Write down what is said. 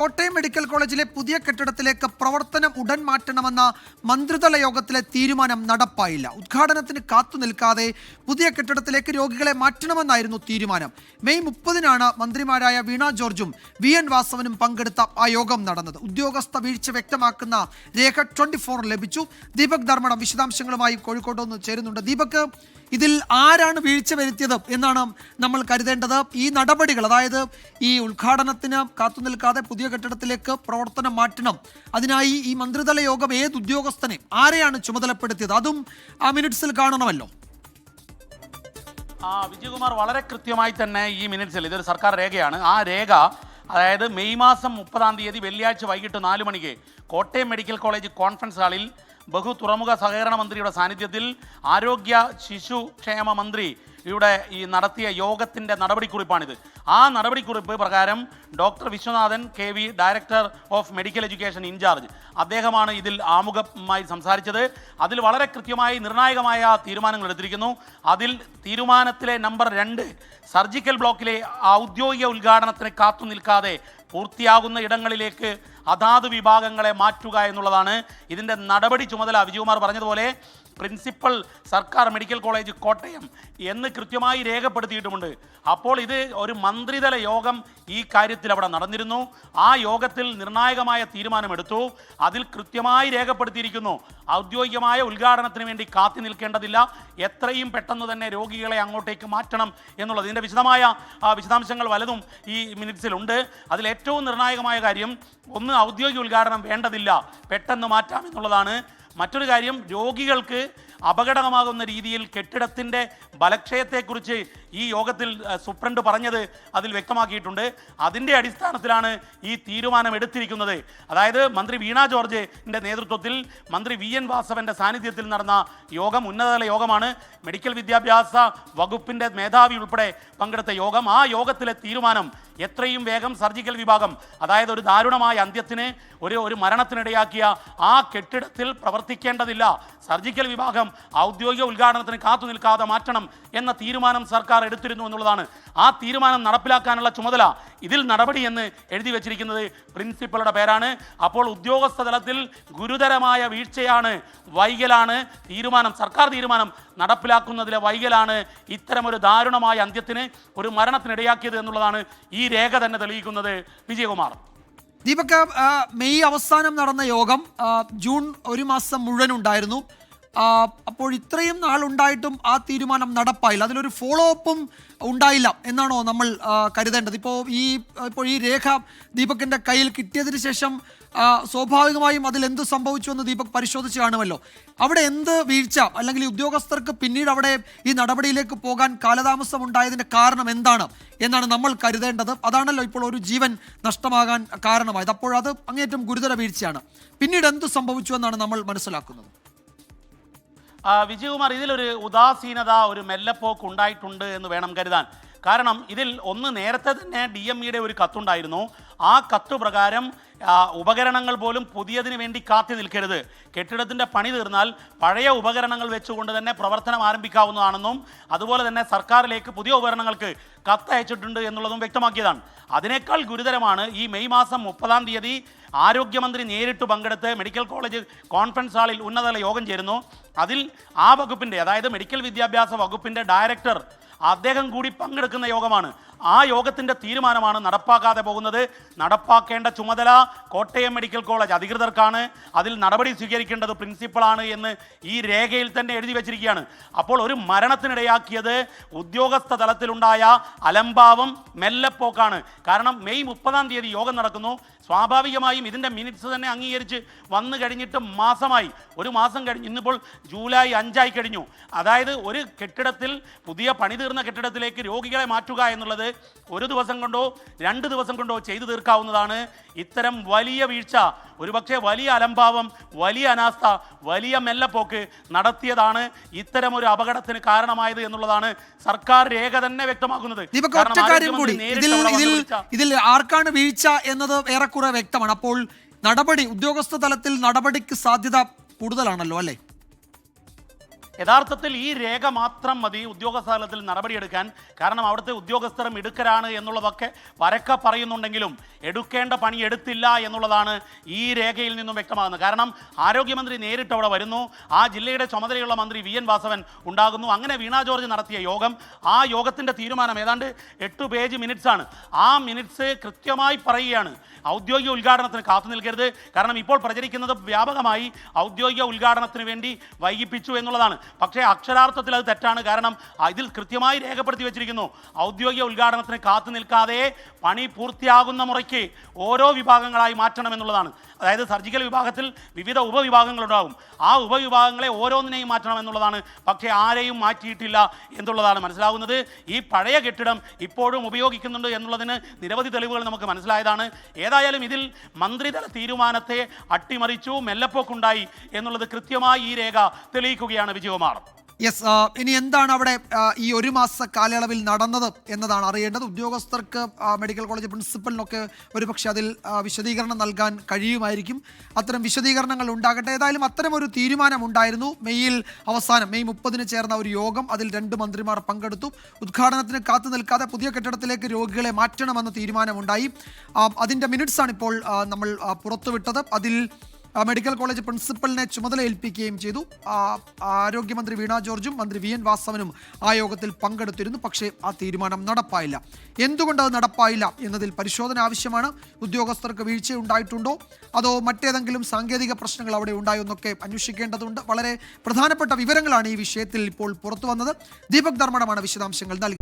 Kottayam medical കോളേജിലെ പുതിയ കെട്ടിടത്തിലേക്ക് പ്രവർത്തനം ഉടൻ മാറ്റണമെന്ന മന്ത്രിതല യോഗത്തിലെ തീരുമാനം നടപ്പായില്ല. ഉദ്ഘാടനത്തിന് കാത്തു നിൽക്കാതെ പുതിയ കെട്ടിടത്തിലേക്ക് രോഗികളെ മാറ്റണമെന്നായിരുന്നു തീരുമാനം. മെയ് 30-നാണ് മന്ത്രിമാരായ വീണ ജോർജും വി.എൻ. വാസവനും പങ്കെടുത്ത ആ യോഗം നടന്നത്. ഉദ്യോഗസ്ഥ വീഴ്ച വ്യക്തമാക്കുന്ന രേഖ 24 ലഭിച്ചു. ദീപക് ധർമ്മടം വിശദാംശങ്ങളുമായി കോഴിക്കോട്ട് നിന്ന് ചേരുന്നുണ്ട്. ദീപക്, ഇതിൽ ആരാണ് വീഴ്ച വരുത്തിയത് എന്നാണ് നമ്മൾ കരുതേണ്ടത്? ഈ നടപടികൾ, അതായത് ഈ ഉദ്ഘാടനത്തിന് കാത്തുനിൽക്കാതെ പുതിയ കെട്ടിടത്തിലേക്ക് പ്രവർത്തനം മാറ്റണം, അതിനായി ഈ മന്ത്രിതല യോഗം ഏത് ഉദ്യോഗസ്ഥനെ, ആരെയാണ് ചുമതലപ്പെടുത്തിയത്? അതും ആ മിനിറ്റ്സിൽ കാണണമല്ലോ. വിജയകുമാർ, വളരെ കൃത്യമായി തന്നെ ഈ മിനിറ്റ്സിൽ, ഇതൊരു സർക്കാർ രേഖയാണ്, ആ രേഖ അതായത് മെയ് മാസം 30 വെള്ളിയാഴ്ച വൈകിട്ട് 4 മണിക്ക് കോട്ടയം മെഡിക്കൽ കോളേജ് കോൺഫറൻസ് ഹാളിൽ തുറമുഖ സഹകരണ മന്ത്രിയുടെ സാന്നിധ്യത്തിൽ ആരോഗ്യ ശിശുക്ഷേമ മന്ത്രി ഇവിടെ ഈ നടത്തിയ യോഗത്തിൻ്റെ നടപടിക്കുറിപ്പാണിത്. ആ നടപടിക്കുറിപ്പ് പ്രകാരം doctor Viswanathan KV, director of medical education incharge, അദ്ദേഹമാണ് ഇതിൽ ആമുഖമായി സംസാരിച്ചത്. അതിൽ വളരെ കൃത്യമായി നിർണായകമായ തീരുമാനങ്ങൾ എടുത്തിരിക്കുന്നു. അതിൽ തീരുമാനത്തിലെ നമ്പർ 2, സർജിക്കൽ ബ്ലോക്കിലെ ഔദ്യോഗിക ഉദ്ഘാടനത്തിന് കാത്തു നിൽക്കാതെ പൂർത്തിയാകുന്ന ഇടങ്ങളിലേക്ക് അതാത് വിഭാഗങ്ങളെ മാറ്റുക എന്നുള്ളതാണ് ഇതിൻ്റെ നടപടി ചുമതല. വിജയകുമാർ പറഞ്ഞതുപോലെ പ്രിൻസിപ്പൽ സർക്കാർ മെഡിക്കൽ കോളേജ് കോട്ടയം എന്ന് കൃത്യമായി രേഖപ്പെടുത്തിയിട്ടുമുണ്ട്. അപ്പോൾ ഇത് ഒരു മന്ത്രിതല യോഗം ഈ കാര്യത്തിൽ അവിടെ നടന്നിരുന്നു. ആ യോഗത്തിൽ നിർണായകമായ തീരുമാനമെടുത്തു. അതിൽ കൃത്യമായി രേഖപ്പെടുത്തിയിരിക്കുന്നു, ഔദ്യോഗികമായ ഉദ്ഘാടനത്തിന് വേണ്ടി കാത്തു നിൽക്കേണ്ടതില്ല, എത്രയും പെട്ടെന്ന് തന്നെ രോഗികളെ അങ്ങോട്ടേക്ക് മാറ്റണം എന്നുള്ളത്. ഇതിൻ്റെ വിശദാംശങ്ങൾ വലതും ഈ മിനിറ്റ്സിലുണ്ട്. അതിൽ ഏറ്റവും നിർണായകമായ കാര്യം, ഒന്ന്, ഔദ്യോഗിക ഉദ്ഘാടനം വേണ്ടതില്ല, പെട്ടെന്ന് മാറ്റാം എന്നുള്ളതാണ്. മറ്റൊരു കാര്യം, രോഗികൾക്ക് അപകടമാകുന്ന രീതിയിൽ കെട്ടിടത്തിൻ്റെ ബലക്ഷയത്തെക്കുറിച്ച് ഈ യോഗത്തിൽ സൂപ്രണ്ട് പറഞ്ഞത് അതിൽ വ്യക്തമാക്കിയിട്ടുണ്ട്. അതിൻ്റെ അടിസ്ഥാനത്തിലാണ് ഈ തീരുമാനം എടുത്തിരിക്കുന്നത്. അതായത് മന്ത്രി വീണ ജോർജിൻ്റെ നേതൃത്വത്തിൽ മന്ത്രി V.N. വാസവൻ്റെ സാന്നിധ്യത്തിൽ നടന്ന യോഗം ഉന്നതതല യോഗമാണ്. മെഡിക്കൽ വിദ്യാഭ്യാസ വകുപ്പിൻ്റെ മേധാവി ഉൾപ്പെടെ പങ്കെടുത്ത യോഗം. ആ യോഗത്തിലെ തീരുമാനം എത്രയും വേഗം സർജിക്കൽ വിഭാഗം, അതായത് ഒരു ദാരുണമായ അന്ത്യത്തിന്, ഒരു മരണത്തിനിടയാക്കിയ ആ കെട്ടിടത്തിൽ പ്രവർത്തിക്കേണ്ടതില്ല, സർജിക്കൽ വിഭാഗം ഔദ്യോഗിക ഉദ്ഘാടനത്തിന് കാത്തു നിൽക്കാതെ മാറ്റണം എന്ന തീരുമാനം സർക്കാർ എടുത്തിരുന്നു എന്നുള്ളതാണ്. ആ തീരുമാനം നടപ്പിലാക്കാനുള്ള ചുമതല, ഇതിൽ നടപടി എന്ന് എഴുതി വച്ചിരിക്കുന്നത് പ്രിൻസിപ്പളുടെ പേരാണ്. അപ്പോൾ ഉദ്യോഗസ്ഥ തലത്തിൽ ഗുരുതരമായ വീഴ്ചയാണ്, വൈകലാണ് തീരുമാനം, സർക്കാർ തീരുമാനം നടപ്പിലാക്കുന്നതിലെ വൈകലാണ് ഇത്തരമൊരു ദാരുണമായ അന്ത്യത്തിന്, ഒരു മരണത്തിനിടയാക്കിയത് എന്നുള്ളതാണ് ഈ രേഖ തന്നെ തെളിയിക്കുന്നത്. വിജയകുമാർ. ദീപക്, മെയ് അവസാനം നടന്ന യോഗം ജൂൺ 1 മാസം മുഴുവൻ ഉണ്ടായിരുന്നു. അപ്പോൾ ഇത്രയും നാളുണ്ടായിട്ടും ആ തീരുമാനം നടപ്പായില്ല, അതിലൊരു ഫോളോ അപ്പും ഉണ്ടായില്ല എന്നാണോ നമ്മൾ കരുതേണ്ടത്? ഇപ്പോൾ ഈ രേഖ ദീപകിൻ്റെ കയ്യിൽ കിട്ടിയതിന് ശേഷം സ്വാഭാവികമായും അതിലെന്ത് സംഭവിച്ചു എന്ന് ദീപക് പരിശോധിച്ച് കാണുമല്ലോ. അവിടെ എന്ത് വീഴ്ച, അല്ലെങ്കിൽ ഉദ്യോഗസ്ഥർക്ക് പിന്നീട് അവിടെ ഈ നടപടിയിലേക്ക് പോകാൻ കാലതാമസം ഉണ്ടായതിൻ്റെ കാരണം എന്താണ് എന്നാണ് നമ്മൾ കരുതേണ്ടത്. അതാണല്ലോ ഇപ്പോൾ ഒരു ജീവൻ നഷ്ടമാകാൻ കാരണമായത്. അപ്പോഴത് അങ്ങേറ്റം ഗുരുതര വീഴ്ചയാണ്. പിന്നീട് എന്ത് സംഭവിച്ചു എന്നാണ് നമ്മൾ മനസ്സിലാക്കുന്നത്? വിജയകുമാർ, ഇതിലൊരു ഉദാസീനത, ഒരു മെല്ലപ്പോക്ക് ഉണ്ടായിട്ടുണ്ട് എന്ന് വേണം കരുതാൻ. കാരണം ഇതിൽ ഒന്ന്, നേരത്തെ തന്നെ DMEയുടെ ഒരു കത്തുണ്ടായിരുന്നു. ആ കത്ത് പ്രകാരം ഉപകരണങ്ങൾ പോലും പുതിയതിന് വേണ്ടി കാത്തു നിൽക്കരുത്, കെട്ടിടത്തിൻ്റെ പണി തീർന്നാൽ പഴയ ഉപകരണങ്ങൾ വെച്ചുകൊണ്ട് തന്നെ പ്രവർത്തനം ആരംഭിക്കാവുന്നതാണെന്നും അതുപോലെ തന്നെ സർക്കാരിലേക്ക് പുതിയ ഉപകരണങ്ങൾക്ക് കത്തയച്ചിട്ടുണ്ട് എന്നുള്ളതും വ്യക്തമാക്കിയതാണ്. അതിനേക്കാൾ ഗുരുതരമാണ്, ഈ മെയ് മാസം 30 ആരോഗ്യമന്ത്രി നേരിട്ട് പങ്കെടുത്ത് മെഡിക്കൽ കോളേജ് കോൺഫറൻസ് ഹാളിൽ ഉന്നതതല യോഗം ചേരുന്നു. അതിൽ ആ വകുപ്പിൻ്റെ, അതായത് മെഡിക്കൽ വിദ്യാഭ്യാസ വകുപ്പിൻ്റെ ഡയറക്ടർ, അദ്ദേഹം കൂടി പങ്കെടുക്കുന്ന യോഗമാണ്. ആ യോഗത്തിൻ്റെ തീരുമാനമാണ് നടപ്പാക്കാതെ പോകുന്നത്. നടപ്പാക്കേണ്ട ചുമതല കോട്ടയം മെഡിക്കൽ കോളേജ് അധികൃതർക്കാണ്, അതിൽ നടപടി സ്വീകരിക്കേണ്ടത് പ്രിൻസിപ്പളാണ് എന്ന് ഈ രേഖയിൽ തന്നെ എഴുതി വച്ചിരിക്കുകയാണ്. അപ്പോൾ ഒരു മരണത്തിനിടയാക്കിയത് ഉദ്യോഗസ്ഥ തലത്തിലുണ്ടായ അലംഭാവം, മെല്ലപ്പോക്കാണ്. കാരണം മെയ് 30 യോഗം നടക്കുന്നു. സ്വാഭാവികമായും ഇതിൻ്റെ മിനിറ്റ്സ് തന്നെ അംഗീകരിച്ച് വന്നു കഴിഞ്ഞിട്ട് ഒരു മാസം കഴിഞ്ഞു. ഇന്നിപ്പോൾ ജൂലൈ 5 കഴിഞ്ഞു. അതായത് ഒരു കെട്ടിടത്തിൽ, പുതിയ പണി തീർന്ന കെട്ടിടത്തിലേക്ക് രോഗികളെ മാറ്റുക എന്നുള്ളത് ഒരു ദിവസം കൊണ്ടോ 2 ദിവസം കൊണ്ടോ ചെയ്തു തീർക്കാവുന്നതാണ്. ഇത്തരം വലിയ വീഴ്ച, ഒരുപക്ഷെ വലിയ അലംഭാവം, വലിയ അനാസ്ഥ, വലിയ മെല്ലപ്പോക്ക് നടത്തിയതാണ് ഇത്തരം ഒരു അപകടത്തിന് കാരണമായത് എന്നുള്ളതാണ് സർക്കാർ രേഖ തന്നെ വ്യക്തമാക്കുന്നത്. ഇതിൽ ആർക്കാണ് വീഴ്ച എന്നത് ഏറെക്കുറെ വ്യക്തമാണ്. അപ്പോൾ നടപടി, ഉദ്യോഗസ്ഥ തലത്തിൽ നടപടിക്ക് സാധ്യത കൂടുതലാണല്ലോ, അല്ലേ? യഥാർത്ഥത്തിൽ ഈ രേഖ മാത്രം മതി ഉദ്യോഗസ്ഥ തലത്തിൽ നടപടിയെടുക്കാൻ. കാരണം അവിടുത്തെ ഉദ്യോഗസ്ഥർ മിടുക്കരാണ് എന്നുള്ളതൊക്കെ പരക്കെ പറയുന്നുണ്ടെങ്കിലും എടുക്കേണ്ട പണി എടുത്തില്ല എന്നുള്ളതാണ് ഈ രേഖയിൽ നിന്നും വ്യക്തമാകുന്നത്. കാരണം ആരോഗ്യമന്ത്രി നേരിട്ട് അവിടെ വരുന്നു, ആ ജില്ലയുടെ ചുമതലയുള്ള മന്ത്രി വി എൻ വാസവൻ ഉണ്ടാകുന്നു. അങ്ങനെ വീണ ജോർജ് നടത്തിയ യോഗം, ആ യോഗത്തിൻ്റെ തീരുമാനം ഏതാണ്ട് 8 പേജ് മിനിറ്റ്സാണ്. ആ മിനിറ്റ്സ് കൃത്യമായി പറയുകയാണ് ഔദ്യോഗിക ഉദ്ഘാടനത്തിന് കാത്തു നിൽക്കരുത്. കാരണം ഇപ്പോൾ പ്രചരിക്കുന്നത് വ്യാപകമായി ഔദ്യോഗിക ഉദ്ഘാടനത്തിന് വേണ്ടി വൈകിപ്പിച്ചു എന്നുള്ളതാണ്. പക്ഷേ അക്ഷരാർത്ഥത്തിൽ അത് തെറ്റാണ്. കാരണം ഇതിൽ കൃത്യമായി രേഖപ്പെടുത്തി വെച്ചിരിക്കുന്നു ഔദ്യോഗിക ഉദ്ഘാടനത്തിന് കാത്തു നിൽക്കാതെ പണി പൂർത്തിയാകുന്ന മുറയ്ക്ക് ഓരോ വിഭാഗങ്ങളായി മാറ്റണമെന്നുള്ളതാണ്. അതായത് സർജിക്കൽ വിഭാഗത്തിൽ വിവിധ ഉപവിഭാഗങ്ങളുണ്ടാകും, ആ ഉപവിഭാഗങ്ങളെ ഓരോന്നിനെയും മാറ്റണം എന്നുള്ളതാണ്. പക്ഷേ ആരെയും മാറ്റിയിട്ടില്ല എന്നുള്ളതാണ് മനസ്സിലാകുന്നത്. ഈ പഴയ കെട്ടിടം ഇപ്പോഴും ഉപയോഗിക്കുന്നുണ്ട് എന്നുള്ളതിന് നിരവധി തെളിവുകൾ നമുക്ക് മനസ്സിലായതാണ്. ഏതായാലും ഇതിൽ മന്ത്രിതല തീരുമാനത്തെ അട്ടിമറിച്ചു, മെല്ലപ്പോക്കുണ്ടായി എന്നുള്ളത് കൃത്യമായി ഈ രേഖ തെളിയിക്കുകയാണ് വിജയകുമാർ. യെസ്, ഇനി എന്താണ് അവിടെ ഈ 1 മാസ കാലയളവിൽ നടന്നത് എന്നതാണ് അറിയേണ്ടത്. ഉദ്യോഗസ്ഥർക്ക് മെഡിക്കൽ കോളേജ് പ്രിൻസിപ്പലിനൊക്കെ ഒരുപക്ഷെ അതിൽ വിശദീകരണം നൽകാൻ കഴിയുമായിരിക്കും. അത്തരം വിശദീകരണങ്ങൾ ഉണ്ടാകട്ടെ. ഏതായാലും അത്തരമൊരു തീരുമാനമുണ്ടായിരുന്നു. മെയ് 30 ചേർന്ന ഒരു യോഗം, അതിൽ 2 മന്ത്രിമാർ പങ്കെടുത്തു. ഉദ്ഘാടനത്തിന് കാത്തു നിൽക്കാതെ പുതിയ കെട്ടിടത്തിലേക്ക് രോഗികളെ മാറ്റണമെന്ന തീരുമാനമുണ്ടായി. അതിൻ്റെ മിനിറ്റ്സാണ് ഇപ്പോൾ നമ്മൾ പുറത്തുവിട്ടത്. അതിൽ മെഡിക്കൽ കോളേജ് പ്രിൻസിപ്പലിനെ ചുമതല ഏൽപ്പിക്കുകയും ചെയ്തു. ആരോഗ്യമന്ത്രി വീണ ജോർജും മന്ത്രി വി എൻ വാസവനും ആ യോഗത്തിൽ പങ്കെടുത്തിരുന്നു. പക്ഷേ ആ തീരുമാനം നടപ്പായില്ല. എന്തുകൊണ്ട് അത് നടപ്പായില്ല എന്നതിൽ പരിശോധന ആവശ്യമാണ്. ഉദ്യോഗസ്ഥർക്ക് വീഴ്ചയുണ്ടായിട്ടുണ്ടോ അതോ മറ്റേതെങ്കിലും സാങ്കേതിക പ്രശ്നങ്ങൾ അവിടെ ഉണ്ടായോ എന്നൊക്കെ അന്വേഷിക്കേണ്ടതുണ്ട്. വളരെ പ്രധാനപ്പെട്ട വിവരങ്ങളാണ് ഈ വിഷയത്തിൽ ഇപ്പോൾ പുറത്തു വന്നത്. ദീപക് ധർമ്മടമാണ് വിശദാംശങ്ങൾ നൽകി.